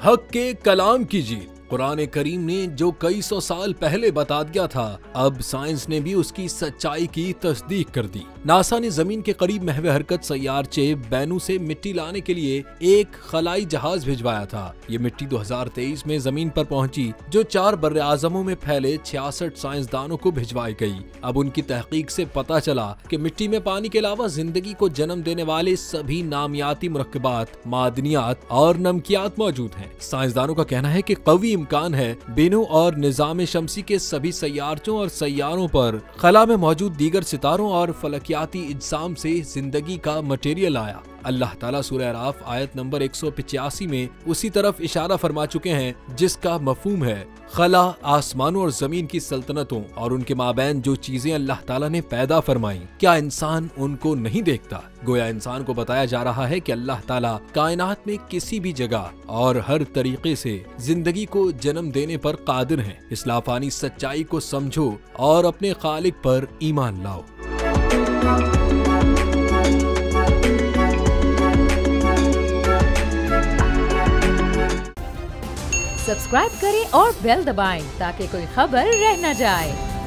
हक के कलाम की जीत। कुरान करीम ने जो कई सौ साल पहले बता दिया था, अब साइंस ने भी उसकी सच्चाई की तस्दीक कर दी। नासा ने जमीन के करीब महवे हरकत सैयारचे बेनू से मिट्टी लाने के लिए एक खलाई जहाज भिजवाया था। ये मिट्टी 2023 में जमीन पर पहुंची, जो 4 बर्रे आजमों में फैले 66 साइंसदानों को भिजवाई गई। अब उनकी तहकीक से पता चला कि मिट्टी में पानी के अलावा जिंदगी को जन्म देने वाले सभी नामियाती मुरक्कबात, मादनियात और नमकियात मौजूद हैं। साइंसदानों का कहना है कि कवी इम्कान है बेनू और निजाम शमसी के सभी सैयारचों और सैयारों पर खला में मौजूद दीगर सितारों और फलकियाती इज्साम से जिंदगी का मटेरियल आया। अल्लाह ताला सूरह आराफ आयत नंबर 185 में उसी तरफ इशारा फरमा चुके हैं, जिसका मफहूम है खला आसमानों और जमीन की सल्तनतों और उनके माबैन जो चीजें अल्लाह ताला ने पैदा फरमाई, क्या इंसान उनको नहीं देखता? गोया इंसान को बताया जा रहा है कि अल्लाह ताला कायनात में किसी भी जगह और हर तरीके से जिंदगी को जन्म देने पर कादिर है। इस लाफानी सच्चाई को समझो और अपने खालिक पर ईमान लाओ। सब्सक्राइब करें और बेल दबाएं ताकि कोई खबर रह न जाए।